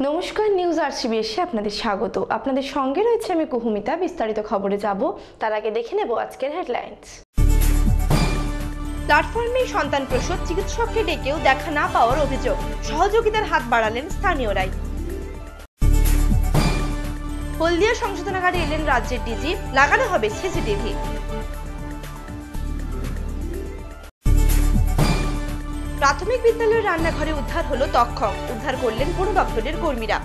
নমস্কার, নিউজ আরসিবিএসে আপনাদের স্বাগত। আপনাদের সঙ্গে রয়েছে আমি কুহুমিতা। বিস্তারিত খবরে যাব, তার আগে দেখে নেব আজকের হেডলাইন্স। প্ল্যাটফর্মে সন্তান প্রসব, চিকিৎসককে ডেকেও দেখা না পাওয়ার অভিযোগ, সহযোগিতার হাত বাড়ালেন স্থানীয়রাই। হলদিয়া সংশোধনাগারে এলেন রাজ্যের ডিজি, লাগানো হবে সিসিটিভি। প্রাথমিক বিদ্যালয়ের রান্নাঘরে উদ্ধার হলো তক্ষক, উদ্ধার করলেন বন দপ্তরের কর্মীরা।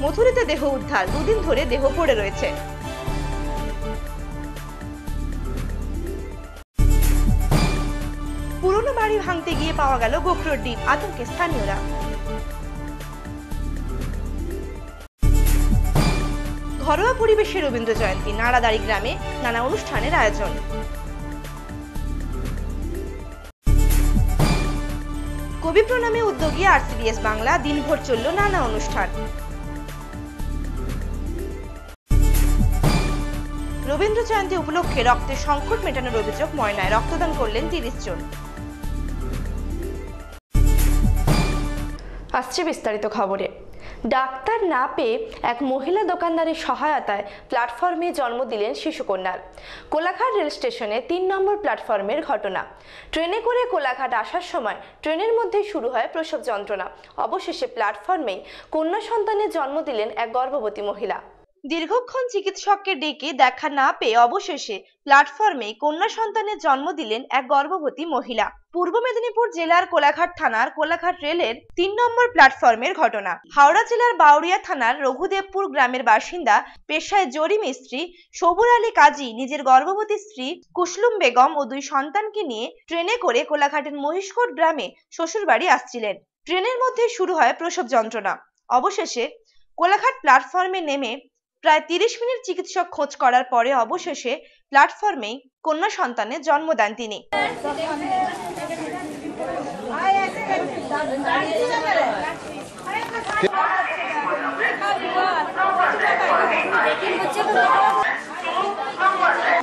মথুরাতে দেহ উদ্ধার, দুদিন ধরে দেহ পড়ে রয়েছে। পুরনো বাড়ি ভাঙতে গিয়ে পাওয়া গেল গোখরোর ডিম, আতঙ্কে স্থানীয়রা। ঘরোয়া পরিবেশে রবীন্দ্র জয়ন্তী, নাড়াদাড়ি গ্রামে নানা অনুষ্ঠানের আয়োজন। কবি প্রণামে উদ্যোগী আরসিবিএস বাংলা, দিনভর চলল নানা অনুষ্ঠান। রবীন্দ্র জয়ন্তী উপলক্ষে রক্তের সংকট মেটানোর অভিযোগ ময়নায়, রক্তদান করলেন 30 জন। আসছে বিস্তারিত খবরে। ডাক্তার না পেয়ে এক মহিলা দোকানদারের সহায়তায় প্ল্যাটফর্মে জন্ম দিলেন শিশুকন্যার। কোলাঘাট রেল স্টেশনে 3 নম্বর প্ল্যাটফর্মের ঘটনা। ট্রেনে করে কোলাঘাট আসার সময় ট্রেনের মধ্যে শুরু হয় প্রসব যন্ত্রণা। অবশেষে প্ল্যাটফর্মেই কন্যা সন্তানের জন্ম দিলেন এক গর্ভবতী মহিলা। দীর্ঘক্ষণ চিকিৎসককে ডেকে দেখা না পেয়ে অবশেষে প্ল্যাটফর্মে কন্যা সন্তানের জন্ম দিলেন এক গর্ভবতী মহিলা। পূর্ব মেদিনীপুর জেলার কোলাঘাট থানার কোলাঘাট রেলের 3 নম্বর প্ল্যাটফর্মের ঘটনা। হাওড়া জেলার বাউরিয়া থানার রঘুদেবপুর গ্রামের বাসিন্দা, পেশায় জরি মিস্ত্রি সবুর আলী কাজী নিজের গর্ভবতী স্ত্রী কুসলুম বেগম ও 2 সন্তানকে নিয়ে ট্রেনে করে কোলাঘাটের মহিষকোট গ্রামে শ্বশুরবাড়ি আসছিলেন। ট্রেনের মধ্যে শুরু হয় প্রসব যন্ত্রণা। অবশেষে কোলাঘাট প্ল্যাটফর্মে নেমে প্রায় 30 মিনিট চিকিৎসক খোঁজ করার পরে অবশেষে প্ল্যাটফর্মেই কন্যা সন্তানের জন্ম দেন তিনি।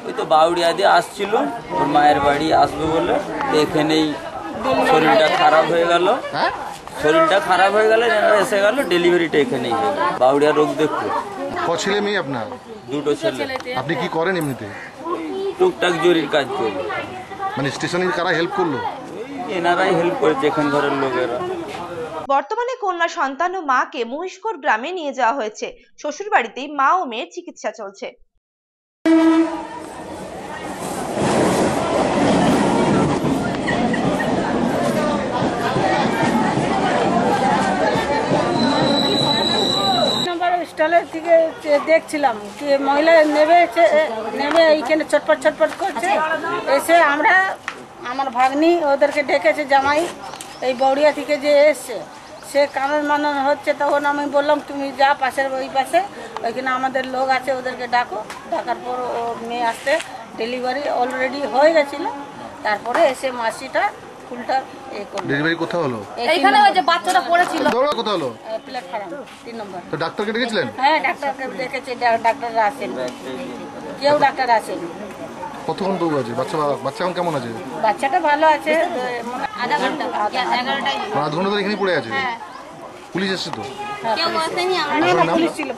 ওই তো বাউরিয়া দিয়ে আসছিল, ওর মায়ের বাড়ি আসবে বলে, এখানেই শরীরটা খারাপ হয়ে গেল। এসে গেল, ডেলিভারিটা এখানেই হয়ে গেল। বাউরিয়া রোগ দেখো। ক ছেলে মেয়ে আপনার? 2টো ছেলে। আপনি কি করেন এমনিতে? টুকটাক জরির কাজ করি। মানে স্টেশনের কারা হেল্প করলো? এনারাই হেল্প করেছে, এখান ঘরের লোকেরা। বর্তমানে কন্যা সন্তান ও মাকে মহিষকোট গ্রামে নিয়ে যাওয়া হয়েছে। শ্বশুর বাড়িতেই মা ও মেয়ের চিকিৎসা চলছে। স্টলের থেকে দেখছিলাম যে মহিলা নেমে এইখানে ছটপট করছে। এসে আমার ভাগ্নি ওদেরকে ডেকেছে, জামাই এই বৌড়িয়া থেকে যে এসছে, সে কানন মানন হচ্ছে। তখন আমি বললাম তুমি যা পাশের ওই পাশে, ওইখানে আমাদের লোক আছে, ওদেরকে ডাকো। ডাকার পর ও মেয়ে আসতে ডেলিভারি অলরেডি হয়ে গেছিল। তারপরে এসে মাসিটা ফুলটা ডেলিভারি কোথায় হলো? এইখানে ওই যে বাচ্চাটা পড়েছিল। কোথায় হলো? প্ল্যাটফর্ম 3 নম্বর। তো ডাক্তারকে ডেকেছিলেন? হ্যাঁ, ডাক্তারকে ডেকেছে, ডাক্তাররা আসেন, কেউ ডাক্তার আসেন। কতক্ষণ তবু আছে? বাচ্চা এখন কেমন আছে? বাচ্চাটা ভালো আছে, আধা ঘন্টা 11 ঘন্টা ধরে এখানেই পড়ে আছে। পুলিশ এসছে তো? পুলিশ ছিল।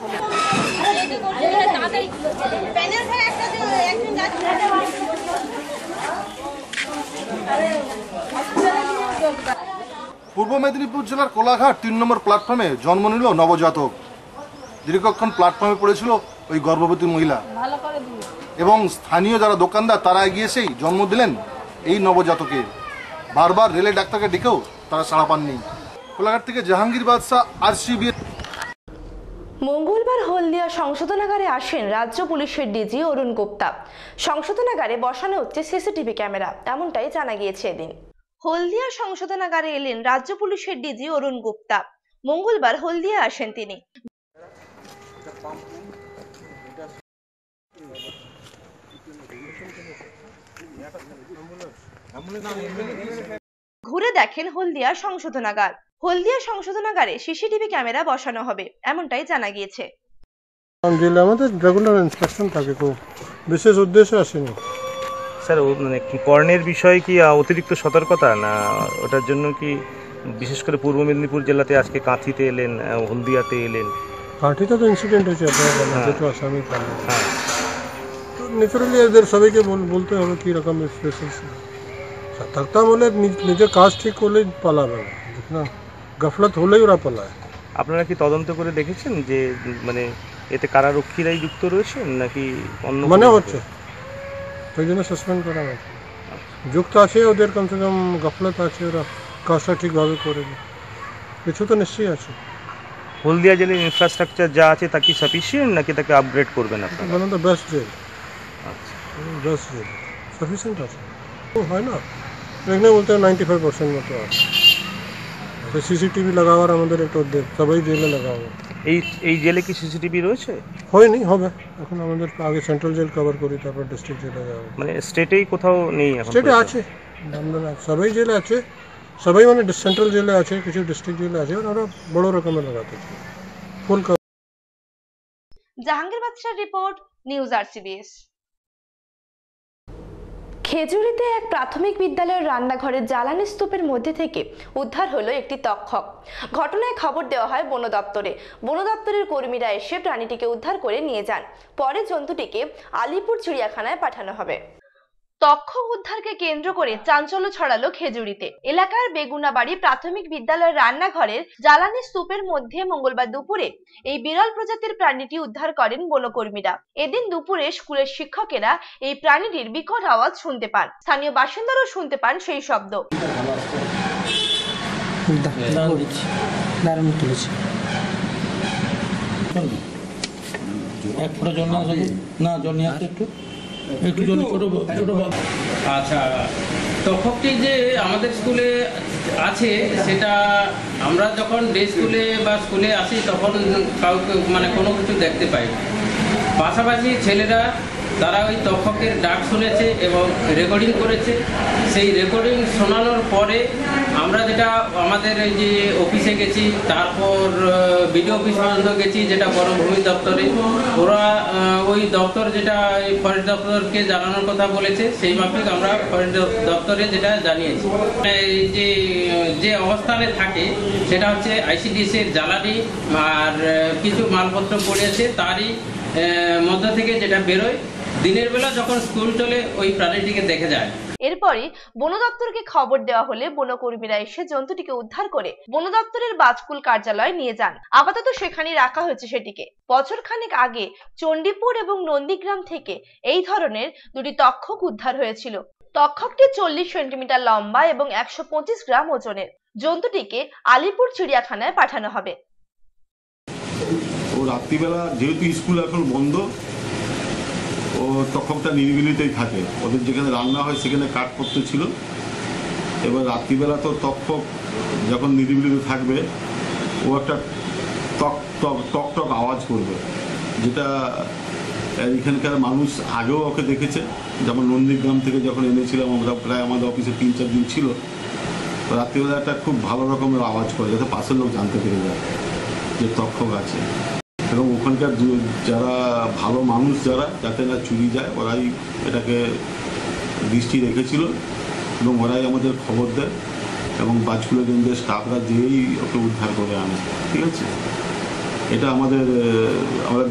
পূর্ব মেদিনীপুর জেলার কোলাঘাট 3 নম্বর প্ল্যাটফর্মে জন্ম নিল নবজাতক। দীর্ঘক্ষণ প্ল্যাটফর্মে পড়েছিল ওই গর্ভবতী মহিলা এবং স্থানীয় যারা দোকানদার তারা এগিয়ে এসেই জন্ম দিলেন এই নবজাতকের। বারবার রেলের ডাক্তারকে ডেকেও তারা সাড়া পাননি। কোলাঘাট থেকে জাহাঙ্গীর বাদশা, আরসিবি। মঙ্গলবার হলদিয়া সংশোধনাগারে আসেন রাজ্য পুলিশের ডিজি অরুণ গুপ্তা। সংশোধনাগারে বসানো হচ্ছে সিসিটিভি ক্যামেরা, এমনটাই জানা গিয়েছে এদিন। হলদিয়া সংশোধনাগারে এলেন রাজ্য পুলিশের ডিজি অরুণ গুপ্তা। মঙ্গলবার হলদিয়া আসেন তিনি। ঘুরে দেখেন হলদিয়া সংশোধনাগার। হলদিয়া সংশোধনাগারে সিসিটিভি ক্যামেরা বসানো হবে, এমনটাই জানা গিয়েছে। আমাদের রেগুলার ইন্সপেকশন থাকে, খুব বিশেষ উদ্দেশ্যে আসেনি। স্যার মানে কর্ণের বিষয় কি অতিরিক্ত সতর্কতা না ওটার জন্য কি বিশেষ করে পূর্ব মেদিনীপুর জেলাতে আজকে কাঁথিতে এলেন, হলদিয়াতে এলেন। কাঠিতে তো ইনসিডেন্ট হয়েছে আপনারা জানেন, হ্যাঁ। যেহেতু আসামি পালিয়ে, হ্যাঁ, তো ন্যাচারালি এদের সবাইকে বলতে হবে কী রকম স্পেশাল সতর্কতা বলে নিজের কাজ ঠিক করলেই পালাবে না, গাফলত হলেই ওরা পালায়। আপনারা কি তদন্ত করে দেখেছেন যে মানে এতে কারারক্ষীরাই যুক্ত রয়েছেন নাকি অন্য মনে কোনো- হচ্ছে তাই জন্য সাসপেন্ড করা হয়েছে। যুক্ত আছে ওদের, কমসে কম গাফলত আছে, ওরা কাজটা ঠিকভাবে করে দেয়, কিছু তো নিশ্চয়ই আছে। হলদিয়া জেলার ইনফ্রাস্ট্রাকচার যা আছে তা কি সাফিসিয়েন্ট নাকি তাকে আপগ্রেড করবেন আপনারা? মানে তো বেস্ট জেল, আচ্ছা, বেস্ট জেল সাফিসিয়েন্ট আছে, ও হয় না এখানে বলতে 95% মতো আছে। সিসিটিভি লাগাবার আমাদের একটা উদ্যোগ, সবাই জেলে লাগাবো। এই জেলে কি সিসিটিভি রয়েছে? হয়নি, হবে এখন, আমাদের আগে সেন্ট্রাল জেল কভার করি, তারপর ডিস্ট্রিক্ট জেলে যাবো। মানে স্টেটেই কোথাও নেই এখন? স্টেটে আছে, সবাই জেলে আছে, সবাই মানে সেন্ট্রাল জেলে আছে, কিছু ডিস্ট্রিক্ট জেলে আছে, ওরা বড় রকমের লাগাতে ফুল। জাহাঙ্গীর বাদশার রিপোর্ট, নিউজ RCBS। খেজুরিতে এক প্রাথমিক বিদ্যালয়ের রান্নাঘরের জ্বালানি স্তূপের মধ্যে থেকে উদ্ধার হলো একটি তক্ষক। ঘটনায় খবর দেওয়া হয় বন দপ্তরে। বন দপ্তরের কর্মীরা এসে প্রাণীটিকে উদ্ধার করে নিয়ে যান। পরে জন্তুটিকে আলিপুর চিড়িয়াখানায় পাঠানো হবে। তক্ষক উদ্ধারকে কেন্দ্র করে চাঞ্চল্য ছড়ালো খেজুরিতে। এলাকার বেগুনাবাড়ি প্রাথমিক বিদ্যালয়ের রান্নাঘরের জ্বালানি স্তূপের মধ্যে মঙ্গলবার দুপুরে এই বিরল প্রজাতির প্রাণীটি উদ্ধার করেন বনকর্মীরা। এদিন দুপুরে স্কুলের শিক্ষকেরা এই প্রাণীটির বিকট আওয়াজ শুনতে পান। স্থানীয় বাসিন্দারাও শুনতে পান সেই শব্দ। আচ্ছা, তক্ষকটি যে আমাদের স্কুলে আছে সেটা আমরা যখন ডে স্কুলে বা স্কুলে আসি তখন কাউকে মানে কোনো কিছু দেখতে পাই। পাশাপাশি ছেলেরা তারা ওই তক্ষকের ডাক শুনেছে এবং রেকর্ডিং করেছে। সেই রেকর্ডিং শোনানোর পরে আমরা যেটা আমাদের এই যে অফিসে গেছি, তারপর বিডিও অফিস পর্যন্ত গেছি, যেটা বনভূমি দপ্তরে, ওরা ওই দপ্তর যেটা ফরেস্ট দপ্তরকে জানানোর কথা বলেছে, সেই মাফিক আমরা ফরেস্ট দপ্তরে যেটা জানিয়েছি। এই যে অবস্থানে থাকে সেটা হচ্ছে ICDC-র জ্বালানি আর কিছু মালপত্র পড়েছে, তারই মধ্য থেকে যেটা বেরোয়। দিনের বেলা যখন স্কুল চলে ওই প্রাণীটিকে দেখে যায়। এরপরই বন দপ্তরকে খবর দেওয়া হলে বনকর্মীরা এসে জন্তুটিকে উদ্ধার করে বন দপ্তরের বাজকুল কার্যালয়ে নিয়ে যান। আপাতত সেখানেই রাখা হয়েছে সেটিকে। বছরখানেক আগে চণ্ডীপুর এবং নন্দীগ্রাম থেকে এই ধরনের দুটি তক্ষক উদ্ধার হয়েছিল। তক্ষকটি 40 সেন্টিমিটার লম্বা এবং 125 গ্রাম ওজনের। জন্তুটিকে আলিপুর চিড়িয়াখানায় পাঠানো হবে। ও রাত্রিবেলা যেহেতু স্কুল এখন বন্ধ, ও তখনটা নিরিবিলিতেই থাকে। ওদের যেখানে রান্না হয় সেখানে কাঠ পড়তে ছিল। এবার রাত্রিবেলা তো তক্ষক যখন নিরিবিলিতে থাকবে, ও একটা টক টক টক টক আওয়াজ করবে, যেটা এখানকার মানুষ আগেও ওকে দেখেছে। যেমন নন্দীগ্রাম থেকে যখন এনেছিলাম আমরা, প্রায় আমাদের অফিসে 3-4 দিন ছিল, রাত্রিবেলা একটা খুব ভালো রকমের আওয়াজ করে, যাতে পাশের লোক জানতে পেরে যায় যে তক্ষক আছে। এবং ওখানকার যারা ভালো মানুষ যাতে না চুরি যায়, ওরাই এটাকে দৃষ্টি রেখেছিল এবং ওরাই আমাদের খবর দেয় এবং বাজকুলা রেঞ্জের স্টাফরা যেই ওকে উদ্ধার করে আনে। ঠিক আছে, এটা আমরা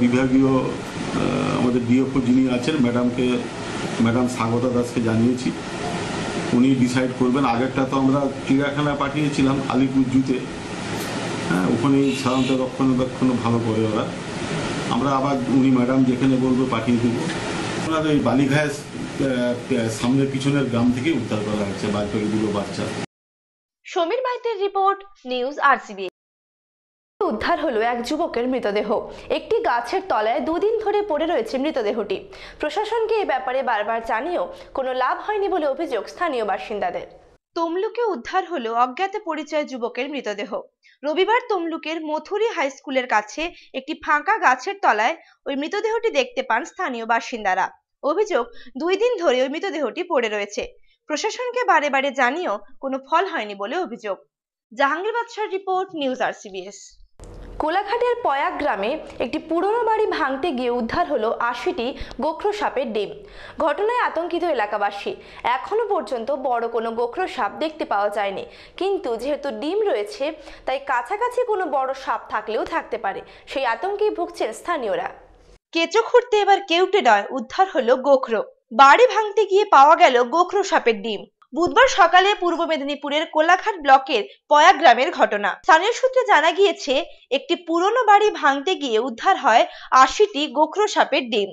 বিভাগীয় আমাদের ডিএফও যিনি আছেন ম্যাডাম স্বাগতা দাসকে জানিয়েছি, উনি ডিসাইড করবেন। আগেরটা তো আমরা চিড়িয়াখানায় পাঠিয়েছিলাম আলিপুর জুতে, হ্যাঁ, ওখানেই সাধারণত রক্ষণাবেক্ষণ ভালো করে ওরা। আমরা আবার উনি ম্যাডাম যেখানে বলবো পাঠিয়ে দেবো। ওনার এই বালিঘায়ের সামনে পিছনের গ্রাম থেকে উদ্ধার করা হয়েছে দুটো বাচ্চা। সমীর মাইতির রিপোর্ট, নিউজ RCBS। উদ্ধার হলো এক যুবকের মৃতদেহ। একটি গাছের তলায় 2 দিন ধরে পড়ে রয়েছে মৃতদেহটি। প্রশাসনকে এ ব্যাপারে বারবার জানিয়েও কোনো লাভ হয়নি বলে অভিযোগ স্থানীয় বাসিন্দাদের। তমলুকে উদ্ধার হলো অজ্ঞাত পরিচয় যুবকের মৃতদেহ। রবিবার তমলুকের মথুরি হাই স্কুলের কাছে একটি ফাঁকা গাছের তলায় ওই মৃতদেহটি দেখতে পান স্থানীয় বাসিন্দারা। অভিযোগ, 2 দিন ধরে ওই মৃতদেহটি পড়ে রয়েছে। প্রশাসনকে বারে বারে জানিয়েও কোনো ফল হয়নি বলে অভিযোগ। জাহাঙ্গীর বাদশার রিপোর্ট, নিউজ RCBS। কোলাঘাটের পয়াগ গ্রামে একটি পুরনো বাড়ি ভাঙতে গিয়ে উদ্ধার হলো ৮০টি গোখরো সাপের ডিম। ঘটনায় আতঙ্কিত এলাকাবাসী। এখনো পর্যন্ত বড় কোনো গোখরো সাপ দেখতে পাওয়া যায়নি, কিন্তু যেহেতু ডিম রয়েছে তাই কাছাকাছি কোনো বড় সাপ থাকলেও থাকতে পারে, সেই আতঙ্কেই ভুগছেন স্থানীয়রা। কেঁচো খুঁড়তে এবার কেউটে নয়, উদ্ধার হলো গোখরো। বাড়ি ভাঙতে গিয়ে পাওয়া গেল গোখরো সাপের ডিম। বুধবার সকালে পূর্ব মেদিনীপুরের কোলাঘাট ব্লকের পয়া গ্রামের ঘটনা। স্থানীয় সূত্রে জানা গিয়েছে, একটি পুরনো বাড়ি ভাঙতে গিয়ে উদ্ধার হয় ৮০টি গোখরো সাপের ডিম।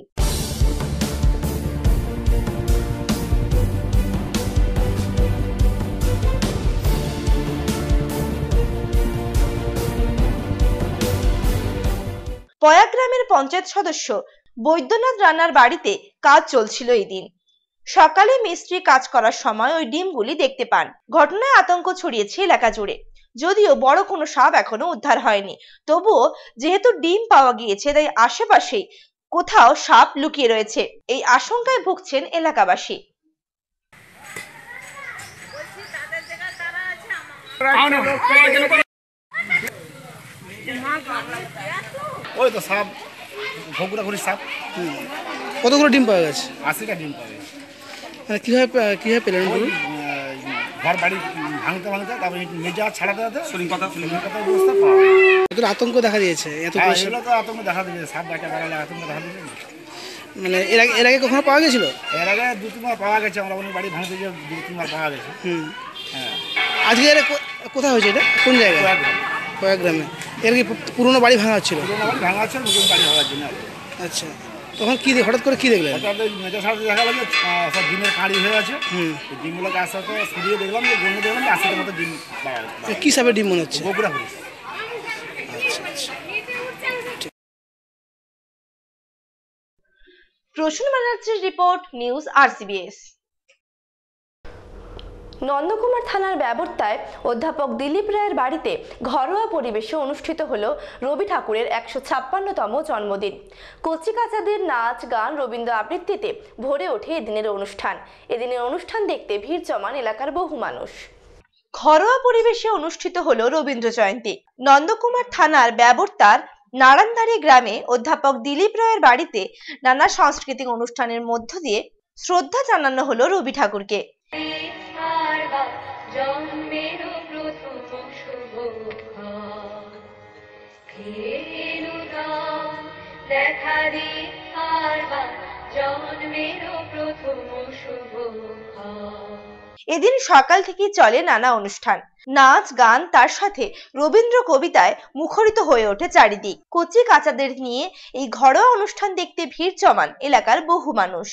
পয়া গ্রামের পঞ্চায়েত সদস্য বৈদ্যনাথ রানার বাড়িতে কাজ চলছিল এই দিন। সকালে মিস্ত্রি কাজ করার সময় ওই ডিমগুলি দেখতে পান। ঘটনায় আতঙ্ক ছড়িয়েছে এলাকা জুড়ে। যদিও বড় কোনো সাপ এখনো উদ্ধার হয়নি, তবুও যেহেতু ডিম পাওয়া গিয়েছে তাই আশেপাশে কোথাও সাপ লুকিয়ে রয়েছে, এই আশঙ্কায় ভুগছেন এলাকাবাসী। ওই তো সাপ, ঘুরি সাপ। কতগুলো ডিম পাওয়া গেছে? 80টা ডিম পাওয়া গেছে। মানে কিভাবে পেলেন বলুন? ঘর বাড়ি ভাঙতে তারপরে মেজা ছাড়াতে কথা ব্যবস্থা পাওয়া। এত আতঙ্ক দেখা দিয়েছে, এগুলো তো আতঙ্ক দেখা দিয়েছে, সাপ ডাকা বেড়ালে আতঙ্ক দেখা দিয়েছে। মানে এর আগে কখনো পাওয়া গেছিল? এর আগে 2-3বার পাওয়া গেছে, আমরা অনেক বাড়ি ভাঙতে গিয়ে 2-3বার পাওয়া গেছে। হ্যাঁ। আজকে কোথায় হয়েছে এটা? কোন জায়গায়? কয়েক গ্রামে। এর কি পুরোনো বাড়ি ভাঙা হচ্ছিল? পুরোনো বাড়ি ভাঙা হচ্ছে, নতুন বাড়ি ভাঙার জন্য। আচ্ছা, তখন কি হঠাৎ করে কি দেখলেন? হঠাৎ মেজা ছাড়াতে দেখা গেল সব ডিমের কাঁড়ি হয়ে আছে। ডিমগুলোকে আস্তে আস্তে সরিয়ে দেখলাম যে গন্ধ দেখলাম 80টার মতো ডিম পাওয়া গেছে। কি সাপের ডিম মনে হচ্ছে? গোখরো পুলিশ। আচ্ছা আচ্ছা। প্রসূন ব্যানার্জির রিপোর্ট, নিউজ RCBS। নন্দকুমার থানার ব্যবস্থায় অধ্যাপক দিলীপ রায়ের বাড়িতে ঘরোয়া পরিবেশে অনুষ্ঠিত হলো রবি ঠাকুরের ১৫৬তম জন্মদিন। কচিকাচাদের নাচ গান, রবীন্দ্র আবৃত্তিতে ভরে ওঠে এদিনের অনুষ্ঠান। এদিনের অনুষ্ঠান দেখতে ভিড় জমান এলাকার বহু মানুষ। ঘরোয়া পরিবেশে অনুষ্ঠিত হলো রবীন্দ্র জয়ন্তী। নন্দকুমার থানার ব্যবস্থার নারায়ণদারি গ্রামে অধ্যাপক দিলীপ রায়ের বাড়িতে নানা সাংস্কৃতিক অনুষ্ঠানের মধ্য দিয়ে শ্রদ্ধা জানানো হলো রবি ঠাকুরকে। এদিন সকাল থেকেই চলে নানা অনুষ্ঠান, নাচ গান, তার সাথে রবীন্দ্র কবিতায় মুখরিত হয়ে ওঠে চারিদিক। কচি কাচাদের নিয়ে এই ঘরোয়া অনুষ্ঠান দেখতে ভিড় জমান এলাকার বহু মানুষ।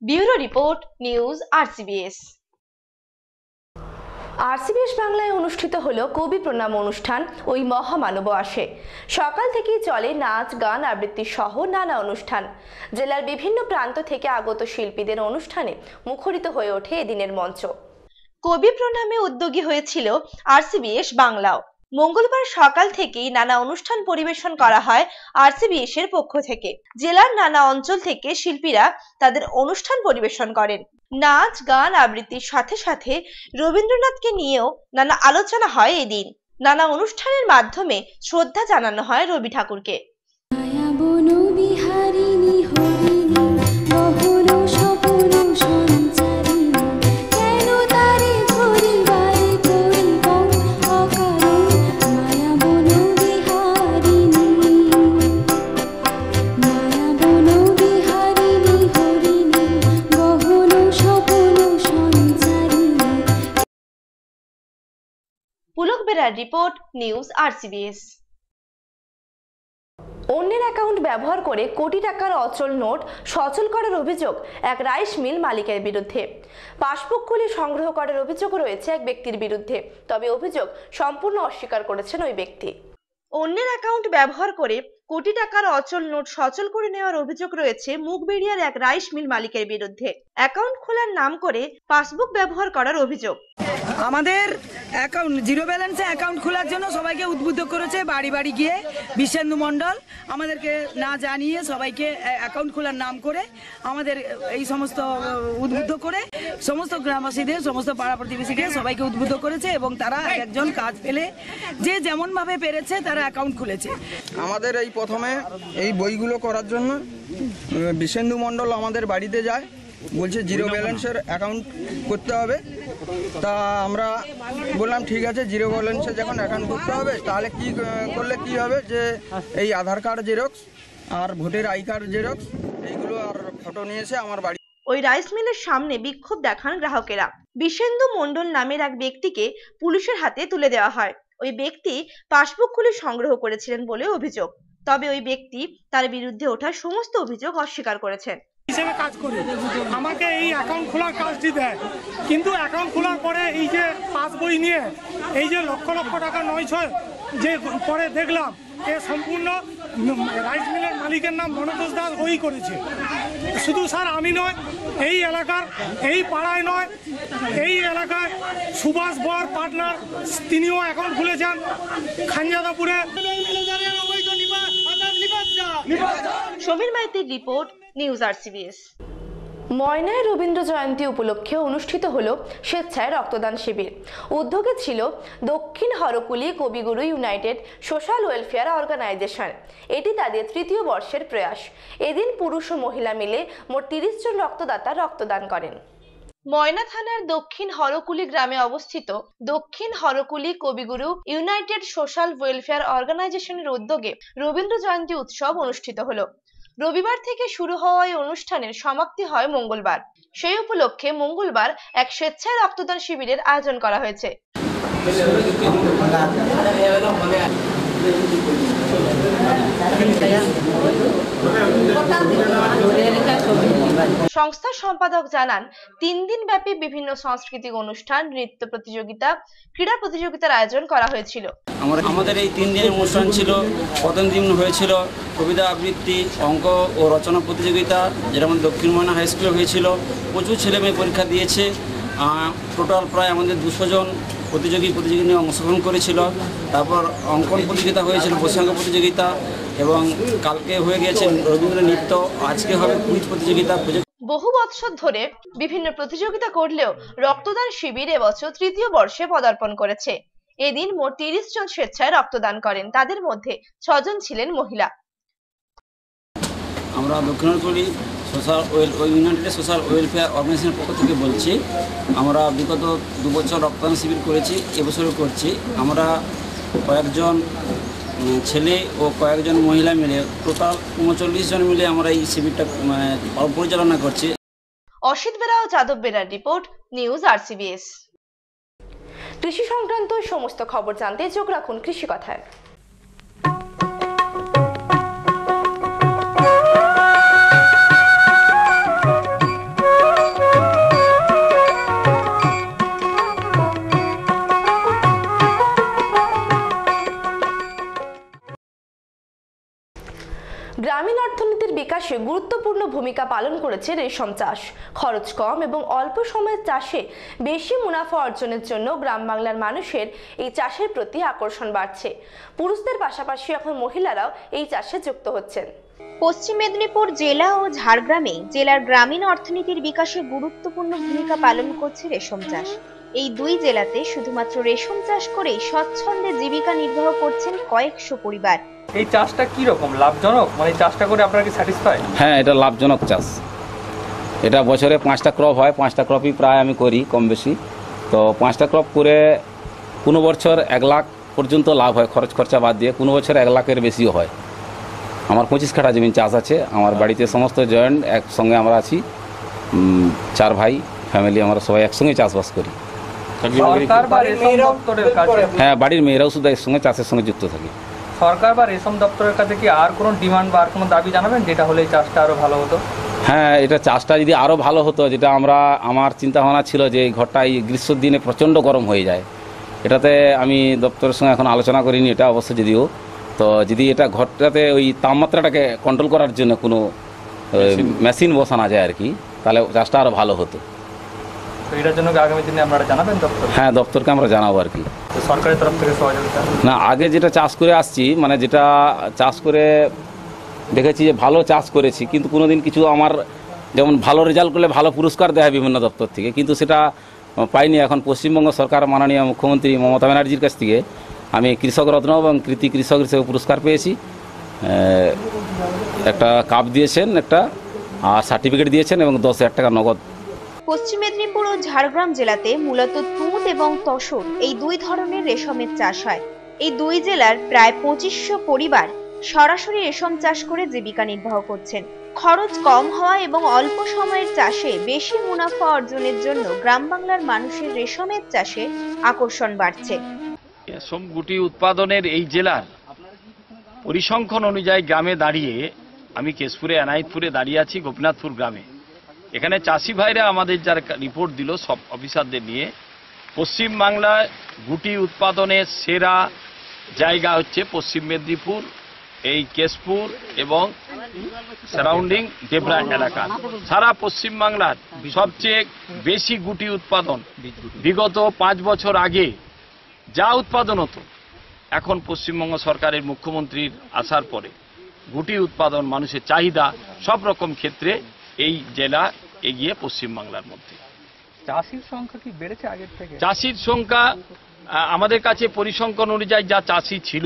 Bureau report, news RCBS। RCBS বাংলায় অনুষ্ঠিত হলো কবি প্রণাম অনুষ্ঠান, ওই মহামানব আসে। সকাল থেকেই চলে নাচ গান, আবৃত্তি সহ নানা অনুষ্ঠান। জেলার বিভিন্ন প্রান্ত থেকে আগত শিল্পীদের অনুষ্ঠানে মুখরিত হয়ে ওঠে এদিনের মঞ্চ। কবি প্রণামে উদ্যোগী হয়েছিল RCBS বাংলাও। মঙ্গলবার সকাল থেকেই নানা অনুষ্ঠান পরিবেশন করা হয় RCBS এর পক্ষ থেকে। জেলার নানা অঞ্চল থেকে শিল্পীরা তাদের অনুষ্ঠান পরিবেশন করেন। নাচ গান, আবৃত্তির সাথে সাথে রবীন্দ্রনাথকে নিয়েও নানা আলোচনা হয় এদিন। নানা অনুষ্ঠানের মাধ্যমে শ্রদ্ধা জানানো হয় রবি ঠাকুরকে। Report, news RCBS। অন্যের অ্যাকাউন্ট ব্যবহার করে কোটি টাকার অচল নোট সচল করার অভিযোগ এক রাইস মিল মালিকের বিরুদ্ধে। পাসবুকগুলি সংগ্রহ করার অভিযোগ রয়েছে এক ব্যক্তির বিরুদ্ধে, তবে অভিযোগ সম্পূর্ণ অস্বীকার করেছেন ওই ব্যক্তি। অন্যের অ্যাকাউন্ট ব্যবহার করে কোটি টাকার অচল নোট সচল করে নেওয়ার অভিযোগ রয়েছে মুগবেড়িয়ার এক রাইস মিল মালিকের বিরুদ্ধে। অ্যাকাউন্ট খোলার নাম করে পাসবুক ব্যবহার করার অভিযোগ। আমাদের অ্যাকাউন্ট জিরো ব্যালেন্সে অ্যাকাউন্ট খোলার জন্য সবাইকে উদ্বুদ্ধ করেছে, বাড়ি বাড়ি গিয়ে বিশেন্দু মণ্ডল আমাদেরকে না জানিয়ে সবাইকে অ্যাকাউন্ট খোলার নাম করে আমাদের এই সমস্ত উদ্বুদ্ধ করে সমস্ত গ্রামবাসীদের, সমস্ত পাড়া প্রতিবেশীকে সবাইকে উদ্বুদ্ধ করেছে এবং তারা একজন কাজ পেলে যে যেমনভাবে পেরেছে তারা অ্যাকাউন্ট খুলেছে। আমাদের এই প্রথমে এই বইগুলো করার জন্য বিশেন্দু মণ্ডল আমাদের বাড়িতে যায়, বলছে জিরো ব্যালেন্সের অ্যাকাউন্ট করতে হবে। তা আমরা বললাম ঠিক আছে, জিরো ব্যালেন্সে যখন অ্যাকাউন্ট করতে হবে তাহলে কি করলে কি হবে, যে এই আধার কার্ড জেরক্স আর ভোটের আই কার্ড জেরক্স এইগুলো আর ফটো নিয়েছে আমার বাড়ি। ওই রাইস মিলের সামনে বিক্ষোভ দেখান গ্রাহকেরা। বিশেন্দু মণ্ডল নামের এক ব্যক্তিকে পুলিশের হাতে তুলে দেওয়া হয়। ওই ব্যক্তি পাসবুকগুলি সংগ্রহ করেছিলেন বলে অভিযোগ। তবে ওই ব্যক্তি তার বিরুদ্ধে ওঠা সমস্ত অভিযোগ অস্বীকার করেছেন। হিসেবে কাজ করি, আমাকে এই অ্যাকাউন্ট খোলার কাজটি দেয়, কিন্তু অ্যাকাউন্ট খোলার পরে এই যে পাসবই নিয়ে এই যে লক্ষ লক্ষ টাকা নয় ছয় যে পরে দেখলাম এ সম্পূর্ণ রাইস মিলের মালিকের নাম মনোজ দাস ওই করেছে। শুধু স্যার আমি নয়, এই এলাকার এই পাড়ায় নয়, এই এলাকায় সুভাষ বর পার্টনার তিনিও অ্যাকাউন্ট খুলেছেন খানজাদাপুরে। সমীর মাইতির রিপোর্ট, নিউজ RCBS। ময়নায় রবীন্দ্র জয়ন্তী উপলক্ষে অনুষ্ঠিত হলো স্বেচ্ছায় রক্তদান শিবির। উদ্যোগে ছিল দক্ষিণ হরকুলি কবিগুরু ইউনাইটেড সোশ্যাল ওয়েলফেয়ার অর্গানাইজেশন। এটি তাদের তৃতীয় বর্ষের প্রয়াস। এদিন পুরুষ ও মহিলা মিলে মোট 30 জন রক্তদাতা রক্তদান করেন। ময়না থানার দক্ষিণ হরকুলি গ্রামে অবস্থিত দক্ষিণ হরকুলি কবিগুরু ইউনাইটেড সোশ্যাল ওয়েলফেয়ার অর্গানাইজেশনের উদ্যোগে রবীন্দ্র জয়ন্তী উৎসব অনুষ্ঠিত হলো। রবিবার থেকে শুরু হওয়া এই অনুষ্ঠানের সমাপ্তি হয় মঙ্গলবার। সেই উপলক্ষে মঙ্গলবার এক স্বেচ্ছায় রক্তদান শিবিরের আয়োজন করা হয়েছে। সংস্থার সম্পাদক জানান, 3 দিন ব্যাপী বিভিন্ন সাংস্কৃতিক অনুষ্ঠান, নৃত্য প্রতিযোগিতা, ক্রীড়া প্রতিযোগিতার আয়োজন করা হয়েছিল। আমাদের এই 3 দিনের অনুষ্ঠান ছিল। প্রথম দিন হয়েছিল কবিতা আবৃত্তি, অঙ্ক ও রচনা প্রতিযোগিতা, যেটা আমাদের দক্ষিণ ময়না হাই স্কুলে হয়েছিল। প্রচুর ছেলেমেয়ে পরীক্ষা দিয়েছে। টোটাল প্রায় আমাদের 200 জন প্রতিযোগী নিয়ে অংশগ্রহণ করেছিল। তারপর অঙ্কন প্রতিযোগিতা হয়েছিল, বৈশাখ প্রতিযোগিতা, এবং কালকে হয়ে গেছে রবীন্দ্র নৃত্য, আজকে হবে কুইজ প্রতিযোগিতা। বহু বছর ধরে বিভিন্ন প্রতিযোগিতা করলেও রক্তদান শিবির এবছর তৃতীয় বর্ষে পদার্পণ করেছে। এদিন মোট 30 জন স্বেচ্ছায় রক্তদান করেন, তাদের মধ্যে 6 জন ছিলেন মহিলা। আমরা দক্ষিণ হরকুলি ইউনাইটেড সোশ্যাল ওয়েলফেয়ার অর্গানাইজেশনের পক্ষ থেকে বলছি, আমরা বিগত 2 বছর রক্তদান শিবির করেছি, এবছরও করছি। আমরা কয়েকজন ছেলে ও কয়েকজন মহিলা মিলে টোটাল 39 জন মিলে আমরা এই শিবিরটা পরিচালনা করছি। অসিত বেরা ও যাদব বেরার রিপোর্ট, নিউজ RCBS। কৃষি সংক্রান্ত সমস্ত খবর জানতে চোখ রাখুন কৃষি কথায়। গ্রামীণ অর্থনীতির বিকাশে গুরুত্বপূর্ণ ভূমিকা পালন করেছে রেশম চাষ। খরচ কম এবং অল্প সময়ের চাষে বেশি মুনাফা অর্জনের জন্য গ্রাম বাংলার মানুষের এই চাষের প্রতি আকর্ষণ বাড়ছে। পুরুষদের পাশাপাশি এখন মহিলারাও এই চাষে যুক্ত হচ্ছেন। পশ্চিম মেদিনীপুর জেলা ও ঝাড়গ্রামে জেলার গ্রামীণ অর্থনীতির বিকাশে গুরুত্বপূর্ণ ভূমিকা পালন করছে রেশম চাষ। এই 2 জেলাতে শুধুমাত্র রেশম চাষ করেই স্বচ্ছন্দে জীবিকা নির্বাহ করছেন কয়েকশো পরিবার। এই চাষটা কি রকম লাভজনক, মানে চাষটা করে আপনারা কি স্যাটিসফাই? হ্যাঁ, এটা লাভজনক চাষ। এটা বছরে 5টা ক্রপ হয়, 5টা ক্রপই প্রায় আমি করি কম বেশি। তো 5টা ক্রপ করে কোনো বছর 1 লাখ পর্যন্ত লাভ হয়, খরচ খরচা বাদ দিয়ে। কোনো বছর 1 লাখের বেশিও হয়। আমার 25 কাঠা জমি চাষ আছে। আমার বাড়িতে সমস্ত জয়েন্ট একসঙ্গে আমরা আছি, 4 ভাই ফ্যামিলি, আমরা সবাই একসঙ্গে চাষবাস করি। হ্যাঁ, বাড়ির মেয়েরাও শুধু এর সঙ্গে চাষের সঙ্গে যুক্ত থাকে। সরকার বা রেশম দপ্তরের কাছে কি আর কোনো ডিমান্ড বা আর কোনো দাবি জানাবেন যেটা হলে এই চাষটা আরও ভালো হতো? হ্যাঁ, এটা চাষটা যদি আরও ভালো হতো, যেটা আমার চিন্তা ভাবনা ছিল যে এই ঘরটা এই গ্রীষ্মের দিনে প্রচণ্ড গরম হয়ে যায়। এটাতে আমি দপ্তরের সঙ্গে এখন আলোচনা করিনি এটা অবশ্য, যদিও তো যদি এটা ঘরটাতে ওই তাপমাত্রাটাকে কন্ট্রোল করার জন্য কোনো মেশিন বসানো যায় আর কি, তাহলে চাষটা আরও ভালো হতো। তো এটার জন্য কি আগামী দিনে আপনারা জানাবেন দপ্তর? হ্যাঁ, দপ্তরকে আমরা জানাবো আর কি। তো সরকারের তরফ থেকে সহযোগিতা? না, আগে যেটা চাষ করে আসছি, মানে যেটা চাষ করে দেখেছি যে ভালো চাষ করেছি, কিন্তু কোনোদিন কিছু আমার যেমন ভালো রেজাল্ট করলে ভালো পুরস্কার দেওয়া হয় বিভিন্ন দপ্তর থেকে, কিন্তু সেটা পাইনি। এখন পশ্চিমবঙ্গ সরকার মাননীয় মুখ্যমন্ত্রী মমতা ব্যানার্জির কাছ থেকে আমি কৃষক রত্ন এবং কৃতি কৃষক হিসেবে পুরস্কার পেয়েছি। একটা কাপ দিয়েছেন, একটা আর সার্টিফিকেট দিয়েছেন এবং 10,000 টাকা নগদ। পশ্চিম মেদিনীপুর ও ঝাড়গ্রাম জেলাতে মূলত তুঁত এবং তসর এই দুই ধরনের রেশমের চাষ হয়। এই দুই জেলার প্রায় 2500 পরিবার সরাসরি রেশম চাষ করে জীবিকা নির্বাহ করছেন। খরচ কম হওয়া এবং অল্প সময়ের চাষে বেশি মুনাফা অর্জনের জন্য গ্রাম বাংলার মানুষের রেশমের চাষে আকর্ষণ বাড়ছে। রেশম গুটি উৎপাদনের এই জেলার পরিসংখ্যান অনুযায়ী গ্রামে দাঁড়িয়ে, আমি কেশপুরে এনায়েতপুরে দাঁড়িয়ে আছি, গোপীনাথপুর গ্রামে। এখানে চাষি ভাইরা আমাদের যারা রিপোর্ট দিল সব অফিসারদের নিয়ে, পশ্চিমবাংলায় গুটি উৎপাদনের সেরা জায়গা হচ্ছে পশ্চিম মেদিনীপুর, এই কেশপুর এবং সারাউন্ডিং দেবরা এলাকা। সারা পশ্চিমবাংলার সবচেয়ে বেশি গুটি উৎপাদন। বিগত 5 বছর আগে যা উৎপাদন হতো, এখন পশ্চিমবঙ্গ সরকারের মুখ্যমন্ত্রীর আসার পরে গুটি উৎপাদন, মানুষের চাহিদা সব রকম ক্ষেত্রে এই জেলা এগিয়ে পশ্চিমবাংলার মধ্যে। চাষির সংখ্যা কি বেড়েছে আগের থেকে? চাষির সংখ্যা আমাদের কাছে পরিসংখ্যান অনুযায়ী যা চাষি ছিল,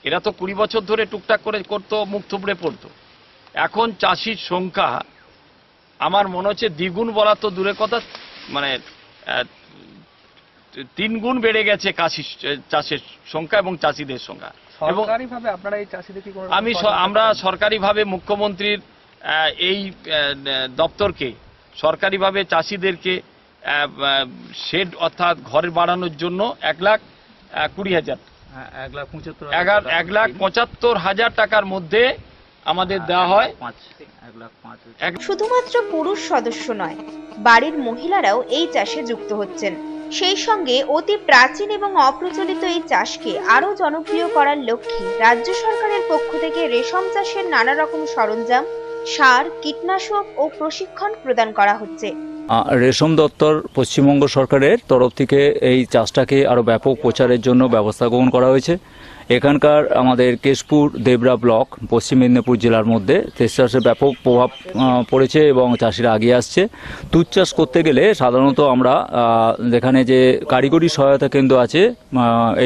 এরা তো 20 বছর ধরে টুকটাক করে করতো, মুখ থুবড়ে পড়তো। এখন চাষির সংখ্যা আমার মনে হচ্ছে দ্বিগুণ বলা তো দূরের কথা, মানে 3 গুণ বেড়ে গেছে চাষের সংখ্যা এবং চাষিদের সংখ্যা। এবং সরকারিভাবে আপনারা এই চাষিদের কি আমরা সরকারিভাবে মুখ্যমন্ত্রীর এই দপ্তরকে সরকারিভাবে চাষিদেরকে শেড অর্থাৎ ঘর বাড়ানোর জন্য 1,20,000 1,75,000 টাকার মধ্যে আমাদের দেওয়া হয়। শুধুমাত্র পুরুষ সদস্য নয়, বাড়ির মহিলারাও এই চাষে যুক্ত হচ্ছেন। সেই সঙ্গে অতি প্রাচীন এবং অপ্রচলিত এই চাষকে আরো জনপ্রিয় করার লক্ষ্যে রাজ্য সরকারের পক্ষ থেকে রেশম চাষের নানা রকম সরঞ্জাম, সার, কীটনাশক ও প্রশিক্ষণ প্রদান করা হচ্ছে। রেশম দপ্তর পশ্চিমবঙ্গ সরকারের তরফ থেকে এই চাষটাকে আরও ব্যাপক প্রচারের জন্য ব্যবস্থা গ্রহণ করা হয়েছে। এখানকার আমাদের কেশপুর দেবরা ব্লক পশ্চিম মেদিনীপুর জেলার মধ্যে তেজ চাষের ব্যাপক প্রভাব পড়েছে এবং চাষিরা এগিয়ে আসছে। তুঁত চাষ করতে গেলে সাধারণত আমরা যেখানে যে কারিগরি সহায়তা কেন্দ্র আছে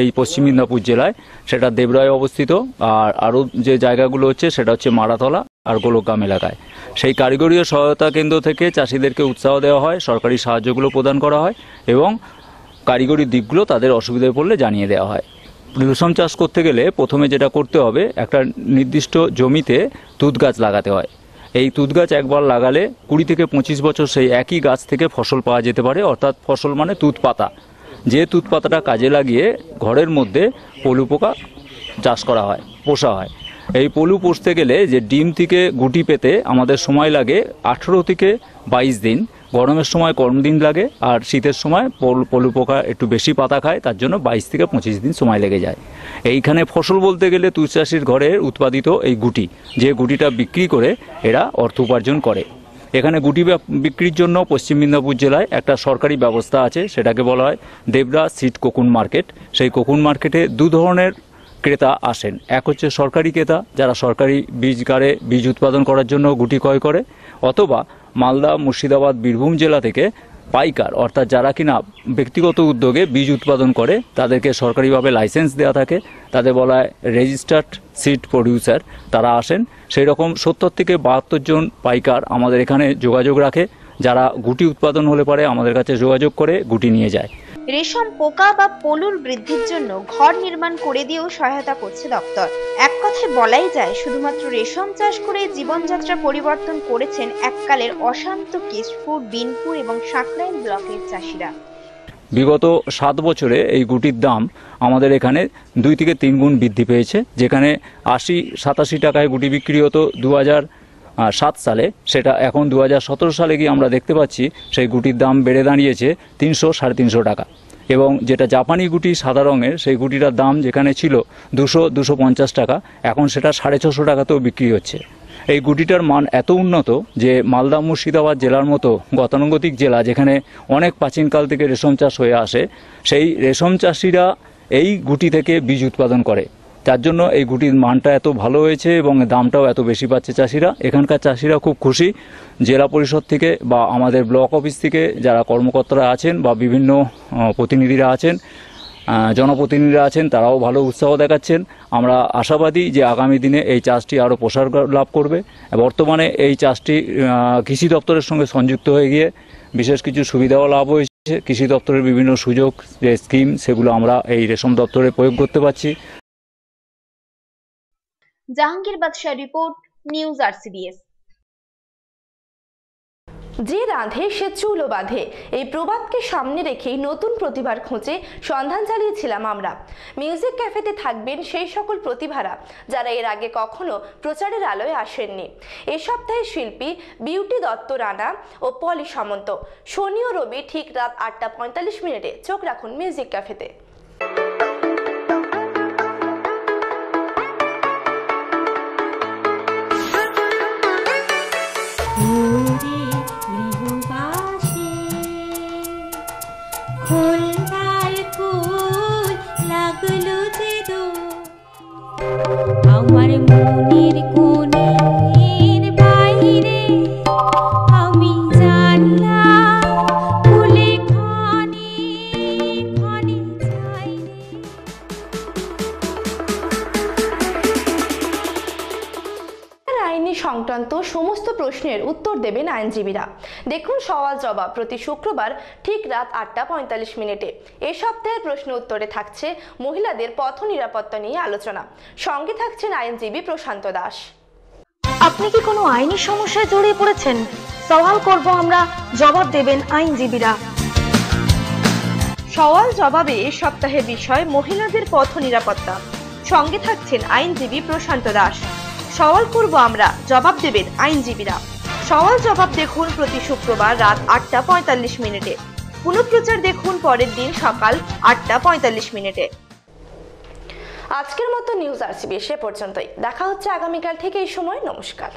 এই পশ্চিম মেদিনীপুর জেলায়, সেটা দেবরায় অবস্থিত। আর আরও যে জায়গাগুলো হচ্ছে সেটা হচ্ছে মারাতলা আর গোলকগ্রাম এলাকায়। সেই কারিগরি সহায়তা কেন্দ্র থেকে চাষিদেরকে উৎসাহ দেওয়া হয়, সরকারি সাহায্যগুলো প্রদান করা হয় এবং কারিগরি দিকগুলো তাদের অসুবিধায় পড়লে জানিয়ে দেওয়া হয়। রেশম চাষ করতে গেলে প্রথমে যেটা করতে হবে, একটা নির্দিষ্ট জমিতে তুঁত গাছ লাগাতে হয়। এই তুঁত গাছ একবার লাগালে 20 থেকে 25 বছর সেই একই গাছ থেকে ফসল পাওয়া যেতে পারে, অর্থাৎ ফসল মানে তুঁত পাতা। যে তুঁত পাতাটা কাজে লাগিয়ে ঘরের মধ্যে পলু পোকা চাষ করা হয়, পোষা হয়। এই পলু পুষতে গেলে যে ডিম থেকে গুটি পেতে আমাদের সময় লাগে 18 থেকে 22 দিন। গরমের সময় কম দিন লাগে, আর শীতের সময় পলু পোকা একটু বেশি পাতা খায়, তার জন্য 22 থেকে 25 দিন সময় লেগে যায়। এইখানে ফসল বলতে গেলে তুঁত চাষির ঘরে উৎপাদিত এই গুটি, যে গুটিটা বিক্রি করে এরা অর্থ উপার্জন করে। এখানে গুটি বিক্রির জন্য পশ্চিম মেদিনীপুর জেলায় একটা সরকারি ব্যবস্থা আছে, সেটাকে বলা হয় দেবরা সিড কোকুন মার্কেট। সেই কোকুন মার্কেটে 2 ধরনের ক্রেতা আসেন। এক হচ্ছে সরকারি ক্রেতা, যারা সরকারি বীজগারে বীজ উৎপাদন করার জন্য গুটি ক্রয় করে, অথবা মালদা, মুর্শিদাবাদ, বীরভূম জেলা থেকে পাইকার, অর্থাৎ যারা কিনা ব্যক্তিগত উদ্যোগে বীজ উৎপাদন করে, তাদেরকে সরকারিভাবে লাইসেন্স দেওয়া থাকে, তাদের বলা হয় রেজিস্টার্ড সিড প্রডিউসার। তারা আসেন। সেই রকম 70 থেকে 72 জন পাইকার আমাদের এখানে যোগাযোগ রাখে, যারা গুটি উৎপাদন হলে পরে আমাদের কাছে যোগাযোগ করে গুটি নিয়ে যায়। রেশম পোকা বা পলুর বৃদ্ধির জন্য ঘর নির্মাণ করে দিয়েও সহায়তা করছে দপ্তর। এক কথায় বলাই যায়, শুধুমাত্র রেশম চাষ করে জীবনযাত্রা পরিবর্তন করেছেন এককালের অশান্ত কেশপুর, বিনপুর এবং সাঁকরাইল ব্লকের চাষিরা। বিগত 7 বছরে এই গুটির দাম আমাদের এখানে 2 থেকে 3 গুণ বৃদ্ধি পেয়েছে। যেখানে 80-87 টাকায় গুটি বিক্রি হতো 2007 সালে, সেটা এখন 2017 সালে গিয়ে আমরা দেখতে পাচ্ছি সেই গুটির দাম বেড়ে দাঁড়িয়েছে 300-350 টাকা। এবং যেটা জাপানি গুটি সাদা রঙের, সেই গুটিটার দাম যেখানে ছিল 200-250 টাকা, এখন সেটা 650 টাকাতেও বিক্রি হচ্ছে। এই গুটিটার মান এত উন্নত যে মালদা মুর্শিদাবাদ জেলার মতো গতানুগতিক জেলা যেখানে অনেক প্রাচীনকাল থেকে রেশম চাষ হয়ে আসে, সেই রেশম চাষিরা এই গুটি থেকে বীজ উৎপাদন করে। তার জন্য এই গুটির মানটা এত ভালো হয়েছে এবং দামটাও এত বেশি পাচ্ছে চাষিরা। এখানকার চাষিরা খুব খুশি। জেলা পরিষদ থেকে বা আমাদের ব্লক অফিস থেকে যারা কর্মকর্তারা আছেন বা বিভিন্ন প্রতিনিধিরা আছেন, জনপ্রতিনিধিরা আছেন, তারাও ভালো উৎসাহ দেখাচ্ছেন। আমরা আশাবাদী যে আগামী দিনে এই চাষটি আরও প্রসার লাভ করবে। বর্তমানে এই চাষটি কৃষি দপ্তরের সঙ্গে সংযুক্ত হয়ে গিয়ে বিশেষ কিছু সুবিধাও লাভ হয়েছে। কৃষি দপ্তরের বিভিন্ন সুযোগ যে স্কিম সেগুলো আমরা এই রেশম দপ্তরে প্রয়োগ করতে পারছি। জাহাঙ্গীর বাদশাহ রিপোর্ট, নিউজ RCBS। যে রাঁধে সে চুলও বাঁধে, এই প্রবাদকে সামনে রেখেই নতুন প্রতিভার খোঁজে সন্ধান চালিয়েছিলাম আমরা। মিউজিক ক্যাফেতে থাকবেন সেই সকল প্রতিভারা যারা এর আগে কখনো প্রচারের আলোয় আসেননি। এ সপ্তাহে শিল্পী বিউটি দত্ত রানা ও পলি সামন্ত। শনি ও রবি ঠিক রাত 8:45 চোখ রাখুন মিউজিক ক্যাফেতে। আমার মনের কোণের বাইরে আমি জানলাম ফুলে খানি খানি চাইলে। আইনি সংক্রান্ত সমস্ত প্রশ্নের উত্তর দেবেন আইনজীবীরা। দেখুন সওয়াল জবাব প্রতি শুক্রবার ঠিক রাত 8:45। এ সপ্তাহের প্রশ্ন উত্তরে থাকছে মহিলাদের পথ নিরাপত্তা নিয়ে আলোচনা। সঙ্গে থাকছেন আইনজীবী প্রশান্ত দাস। আপনি কি কোনো আইনি সমস্যায় জড়িয়ে পড়েছেন? সওয়াল করব আমরা, জবাব দেবেন আইনজীবীরা। সওয়াল জবাবে এ সপ্তাহের বিষয় মহিলাদের পথ নিরাপত্তা। সঙ্গে থাকছেন আইনজীবী প্রশান্ত দাস। সওয়াল করব আমরা, জবাব দেবেন আইনজীবীরা। সওয়াল জবাব দেখুন প্রতি শুক্রবার রাত 8:45। পুনঃপ্রচার দেখুন পরের দিন সকাল 8:45। আজকের মতো নিউজ RCBS পর্যন্তই। দেখা হচ্ছে আগামীকাল ঠিক এই সময়। নমস্কার।